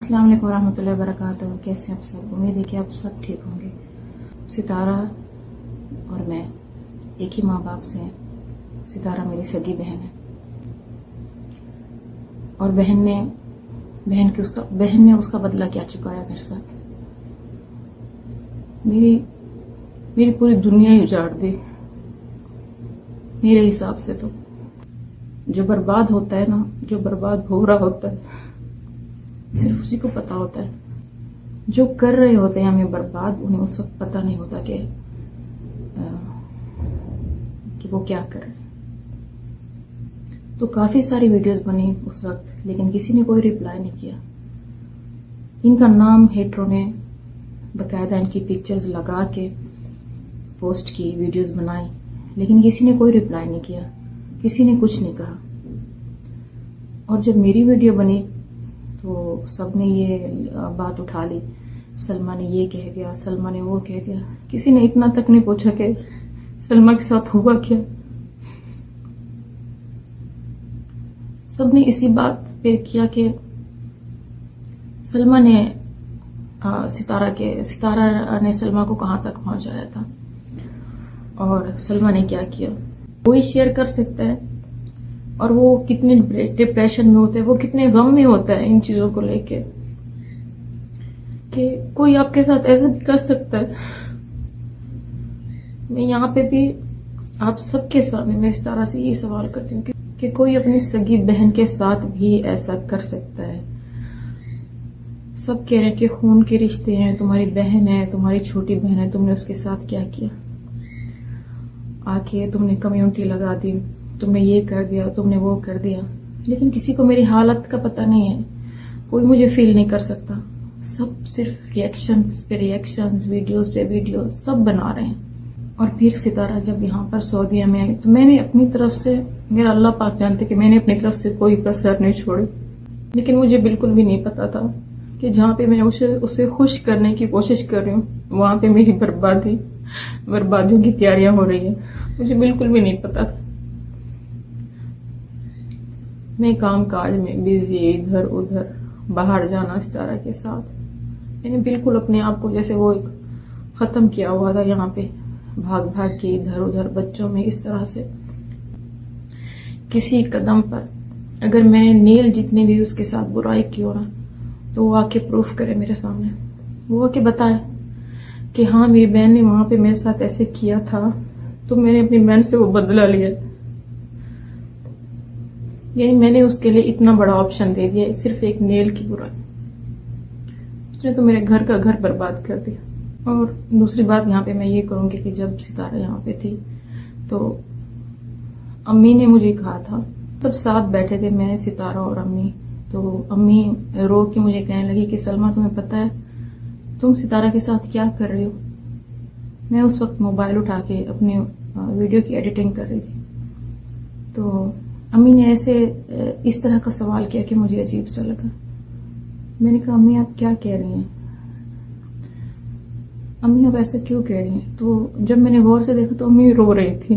अस्सलाम वालेकुम रहमतुल्लाहि व बरकातुहू। कैसे आप सब? उम्मीद है कि आप सब ठीक होंगे। सितारा और मैं एक ही माँ बाप से हैं। सितारा मेरी सगी बहन है और बहन ने उसका बदला क्या चुकाया मेरे साथ। मेरी पूरी दुनिया ही उजाड़ दी। मेरे हिसाब से तो जो बर्बाद होता है ना, जो बर्बाद हो रहा होता है सिर्फ उसी को पता होता है। जो कर रहे होते हैं हमें बर्बाद, उन्हें उस वक्त पता नहीं होता कि वो क्या कर रहे हैं। तो काफी सारी वीडियोस बनी उस वक्त, लेकिन किसी ने कोई रिप्लाई नहीं किया। इनका नाम हेटरों ने बकायदा इनकी पिक्चर्स लगा के पोस्ट की, वीडियोस बनाई, लेकिन किसी ने कोई रिप्लाई नहीं किया, किसी ने कुछ नहीं कहा। और जब मेरी वीडियो बनी तो सबने ये बात उठा ली, सलमा ने ये कह दिया, सलमा ने वो कह दिया। किसी ने इतना तक नहीं पूछा कि सलमा के साथ हुआ क्या। सबने इसी बात पे किया कि सलमा ने सितारा ने सलमा को कहां तक पहुंचाया था और सलमा ने क्या किया। कोई शेयर कर सकता है और वो कितने डिप्रेशन में होता है, वो कितने गम में होता है इन चीजों को लेके, कि कोई आपके साथ ऐसा भी कर सकता है। मैं यहाँ पे भी आप सबके सामने मैं सितारा से यही सवाल करती हूँ कि कोई अपनी सगी बहन के साथ भी ऐसा कर सकता है। सब कह रहे हैं कि खून के रिश्ते हैं, तुम्हारी बहन है, तुम्हारी छोटी बहन है, तुमने उसके साथ क्या किया। आके तुमने कम्युनिटी लगा दी, तुमने ये कर दिया, तुमने वो कर दिया, लेकिन किसी को मेरी हालत का पता नहीं है। कोई मुझे फील नहीं कर सकता। सब सिर्फ रिएक्शन पे रिएक्शन, वीडियोस पे वीडियोस सब बना रहे हैं। और फिर सितारा जब यहाँ पर सऊदीया में आई तो मैंने अपनी तरफ से, मेरा अल्लाह पाक जानते कि मैंने अपनी तरफ से कोई कसर नहीं छोड़ी, लेकिन मुझे बिल्कुल भी नहीं पता था कि जहाँ पे मैं उसे खुश करने की कोशिश कर रही हूँ वहां पे मेरी बर्बादियों की तैयारियां हो रही है। मुझे बिल्कुल भी नहीं पता था। मैं काम काज में बिजी, इधर उधर बाहर जाना सितारा के साथ, मैंने बिल्कुल अपने आप को जैसे वो एक खत्म किया हुआ था। यहाँ पे भाग भाग के इधर उधर बच्चों में इस तरह से। किसी कदम पर अगर मैंने नील जितनी भी उसके साथ बुराई की हो ना, तो वो आके प्रूफ करे मेरे सामने, वो आके बताए कि हाँ मेरी बहन ने वहां पे मेरे साथ ऐसे किया था, तो मैंने अपनी बहन से वो बदला लिया। यानी मैंने उसके लिए इतना बड़ा ऑप्शन दे दिया सिर्फ एक नेल की बुराई। उसने तो मेरे घर का घर बर्बाद कर दिया। और दूसरी बात यहाँ पे मैं ये करूंगी कि जब सितारा यहाँ पे थी तो अम्मी ने मुझे कहा था, सब साथ बैठे थे, मैं, सितारा और अम्मी। तो अम्मी रो के मुझे कहने लगी कि सलमा तुम्हें पता है तुम सितारा के साथ क्या कर रही हो। मैं उस वक्त मोबाइल उठा के अपनी वीडियो की एडिटिंग कर रही थी। तो अम्मी ने ऐसे इस तरह का सवाल किया कि मुझे अजीब सा लगा। मैंने कहा अम्मी आप क्या कह रही हैं, अम्मी आप ऐसा क्यों कह रही हैं। तो जब मैंने गौर से देखा तो अम्मी रो रही थी।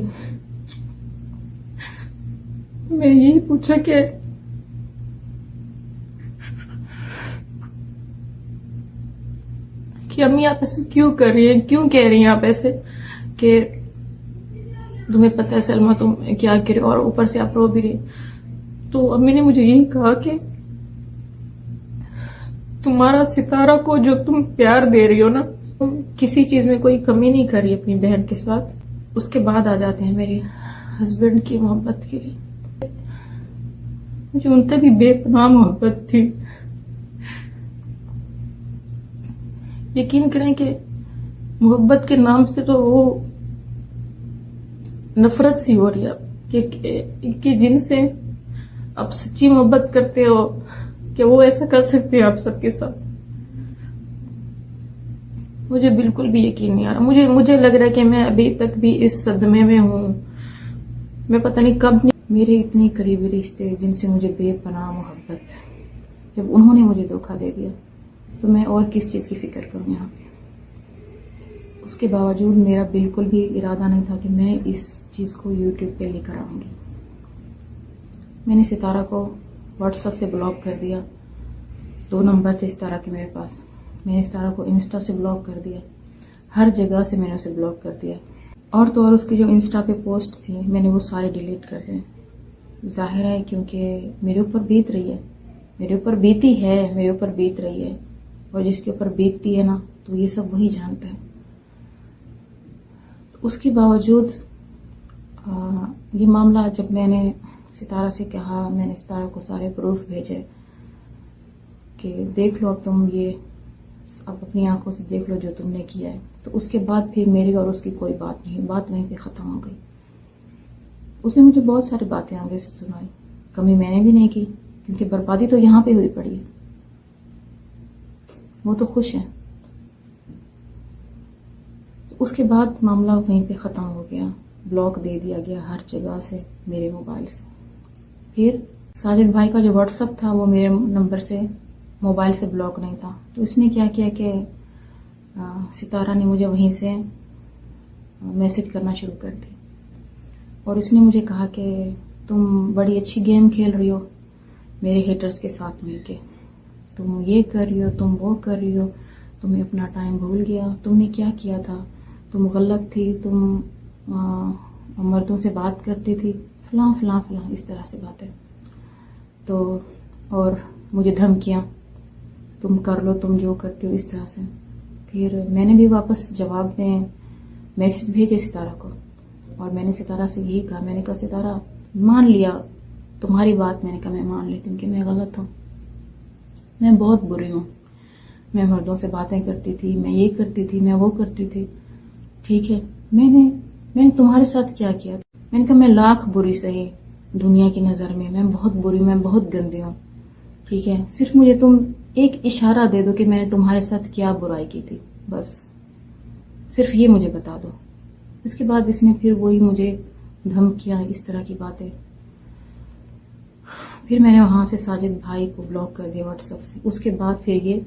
मैं यही पूछा कि अम्मी आप ऐसे क्यों कर रही हैं, क्यों कह रही हैं आप ऐसे, कि तुम्हें पता है सलमा तुम क्या कह रही हो और ऊपर से आप रो भी रही। तो अम्मी ने मुझे यही कहा कि तुम्हारा सितारा को जो तुम प्यार दे रही हो ना, तुम किसी चीज में कोई कमी नहीं कर रही अपनी बहन के साथ। उसके बाद आ जाते हैं मेरे हस्बैंड की मोहब्बत के लिए। मुझे उनसे भी बेपनाह मोहब्बत थी। यकीन करें कि मोहब्बत के नाम से तो वो नफरत सी हो रही है कि जिनसे आप सच्ची मोहब्बत करते हो कि वो ऐसा कर सकते हैं आप सबके साथ। मुझे बिल्कुल भी यकीन नहीं आ रहा। मुझे लग रहा है कि मैं अभी तक भी इस सदमे में हूं। मैं पता नहीं कब मेरे इतने करीबी रिश्ते जिनसे मुझे बेपनाह मोहब्बत, जब उन्होंने मुझे धोखा दे दिया तो मैं और किस चीज की फिक्र करूं यहाँ पे। उसके बावजूद मेरा बिल्कुल भी इरादा नहीं था कि मैं इस चीज को यूट्यूब पे लेकर आऊंगी। मैंने सितारा को व्हाट्सएप से ब्लॉक कर दिया 2 नंबर थे इस तरह के मेरे पास। मैंने इस तरह को इंस्टा से ब्लॉक कर दिया, हर जगह से मैंने उसे ब्लॉक कर दिया। और तो और उसकी जो इंस्टा पे पोस्ट थी मैंने वो सारे डिलीट कर दिए। जाहिर है क्योंकि मेरे ऊपर बीत रही है, मेरे ऊपर बीती है, मेरे ऊपर बीत रही है, और जिसके ऊपर बीतती है ना तो ये सब वही जानता है। उसके बावजूद ये मामला जब मैंने सितारा से कहा, मैंने सितारा को सारे प्रूफ भेजे कि देख लो अब तुम ये अब अपनी आंखों से देख लो जो तुमने किया है, तो उसके बाद फिर मेरी और उसकी कोई बात नहीं, बात वहीं पे ख़त्म हो गई। उसने मुझे बहुत सारी बातें आगे से सुनाई, कमी मैंने भी नहीं की क्योंकि बर्बादी तो यहाँ पे हुई पड़ी है। वो तो खुश है। तो उसके बाद मामला वहीं पे ख़त्म हो गया, ब्लॉक दे दिया गया हर जगह से मेरे मोबाइल से। फिर साजिद भाई का जो व्हाट्सअप था वो मेरे नंबर से मोबाइल से ब्लॉक नहीं था, तो इसने क्या किया कि सितारा ने मुझे वहीं से मैसेज करना शुरू कर दी और इसने मुझे कहा कि तुम बड़ी अच्छी गेम खेल रही हो मेरे हेटर्स के साथ मिलके, तुम ये कर रही हो, तुम वो कर रही हो, तुम्हें अपना टाइम भूल गया, तुमने क्या किया था, तुम गलत थी, तुम मर्दों से बात करती थी, फलां फलां फलां, इस तरह से बातें। तो और मुझे धमकियाँ, तुम कर लो, तुम जो करती हो, इस तरह से। फिर मैंने भी वापस जवाब में मैसेज भेजे सितारा को और मैंने सितारा से यही कहा, मैंने कहा सितारा मान लिया तुम्हारी बात, मैंने कहा मैं मान लेती हूँ कि मैं गलत हूँ, मैं बहुत बुरी हूँ, मैं मर्दों से बातें करती थी, मैं ये करती थी, मैं वो करती थी, ठीक है। मैंने तुम्हारे साथ क्या किया? मैंने कहा मैं लाख बुरी सही दुनिया की नज़र में, मैं बहुत बुरी, मैं बहुत गंदी हूँ, ठीक है। सिर्फ मुझे तुम एक इशारा दे दो कि मैंने तुम्हारे साथ क्या बुराई की थी, बस सिर्फ ये मुझे बता दो। इसके बाद इसने फिर वही मुझे धमकियां, इस तरह की बातें। फिर मैंने वहां से साजिद भाई को ब्लॉक कर दिया व्हाट्सएप से। उसके बाद फिर ये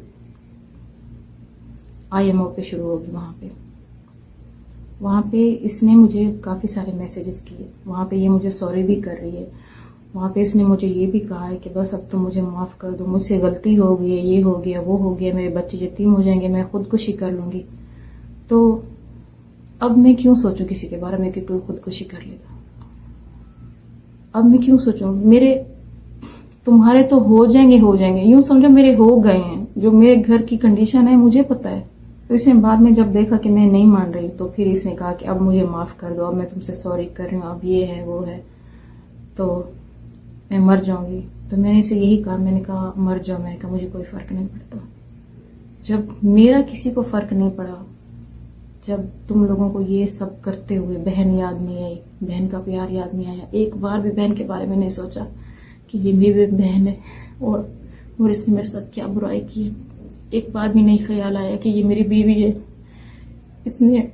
IMO पे शुरू होगी। वहां पे इसने मुझे काफी सारे मैसेजेस किए, वहां पे ये मुझे सॉरी भी कर रही है, वहां पे इसने मुझे ये भी कहा है कि बस अब तो मुझे माफ कर दो, मुझसे गलती हो गई है, ये हो गया, वो हो गया, मेरे बच्चे यतीम हो जाएंगे, मैं खुदकुशी कर लूंगी। तो अब मैं क्यों सोचूं किसी के बारे में कि कोई खुदकुशी कर लेगा? अब मैं क्यों सोचूं? मेरे तुम्हारे तो हो जाएंगे, यूं समझो मेरे हो गए हैं। जो मेरे घर की कंडीशन है मुझे पता है। तो इसने बाद में जब देखा कि मैं नहीं मान रही तो फिर इसने कहा कि अब मुझे माफ कर दो, अब मैं तुमसे सॉरी कर रही हूँ, अब ये है वो है, तो मैं मर जाऊंगी। तो मैंने इसे यही कहा, मैंने कहा मर जाओ, मैंने कहा मुझे कोई फर्क नहीं पड़ता। जब मेरा किसी को फर्क नहीं पड़ा, जब तुम लोगों को ये सब करते हुए बहन याद नहीं आई, बहन का प्यार याद नहीं आया, एक बार भी बहन के बारे में नहीं सोचा कि ये मेरी बहन है और इसने मेरे साथ क्या बुराई की है, एक बार भी नहीं ख्याल आया कि ये मेरी बीवी है। इसने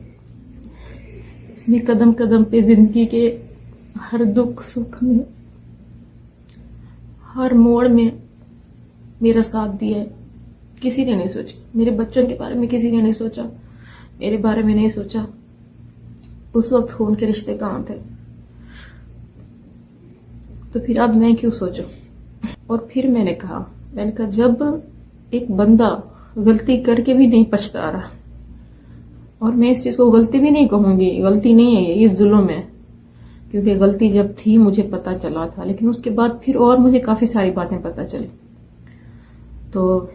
कदम कदम पे जिंदगी के हर दुख सुख में, हर मोड़ में मेरा साथ दिया है। किसी ने नहीं सोचा, मेरे बच्चों के बारे में किसी ने नहीं सोचा, मेरे बारे में नहीं सोचा। उस वक्त खून के रिश्ते कहाँ थे? तो फिर अब मैं क्यों सोचूं? और फिर मैंने कहा जब एक बंदा गलती करके भी नहीं पछता रहा, और मैं इस चीज को गलती भी नहीं कहूंगी, गलती नहीं है ये जुल्म है, क्योंकि गलती जब थी मुझे पता चला था, लेकिन उसके बाद फिर और मुझे काफी सारी बातें पता चली। तो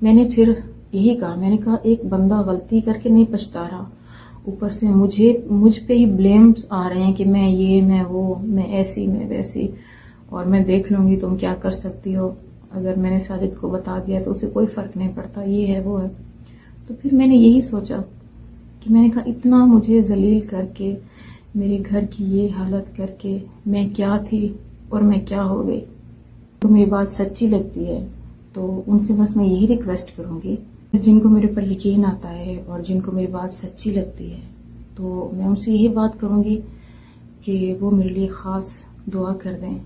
मैंने फिर यही कहा, मैंने कहा एक बंदा गलती करके नहीं पछता रहा, ऊपर से मुझ पे ही ब्लेम्स आ रहे हैं कि मैं ये, मैं वो, मैं ऐसी, मैं वैसी, और मैं देख लूंगी, तुम क्या कर सकती हो। अगर मैंने साजिद को बता दिया तो उसे कोई फर्क नहीं पड़ता, ये है वो है। तो फिर मैंने यही सोचा कि मैंने कहा इतना मुझे जलील करके, मेरे घर की ये हालत करके मैं क्या थी और मैं क्या हो गई। तो मेरी बात सच्ची लगती है तो उनसे बस मैं यही रिक्वेस्ट करूंगी, जिनको मेरे पर यकीन आता है और जिनको मेरी बात सच्ची लगती है, तो मैं उनसे यही बात करूंगी कि वो मेरे लिए खास दुआ कर दें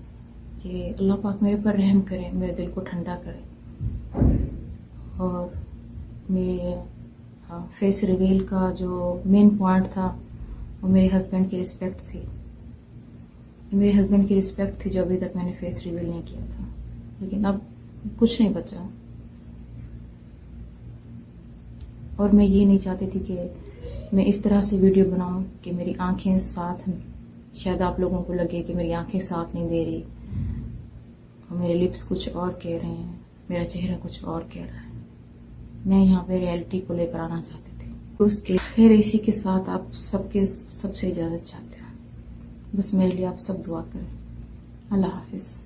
कि अल्लाह पाक मेरे पर रहम करे, मेरे दिल को ठंडा करे। और मेरे फेस रिवील का जो मेन पॉइंट था वो मेरे हस्बैंड की रिस्पेक्ट थी, मेरे हस्बैंड की रिस्पेक्ट थी जो अभी तक मैंने फेस रिवील नहीं किया था। लेकिन अब कुछ नहीं बचा। और मैं ये नहीं चाहती थी कि मैं इस तरह से वीडियो बनाऊं कि मेरी आंखें साथ, शायद आप लोगों को लगे कि मेरी आंखें साथ नहीं दे रही और मेरे लिप्स कुछ और कह रहे हैं, मेरा चेहरा कुछ और कह रहा है। मैं यहाँ पे रियलिटी को लेकर आना चाहती थी। उसके खैर इसी के साथ आप सबसे इजाज़त चाहते हैं। बस मेरे लिए आप सब दुआ करें। अल्लाह हाफिज़।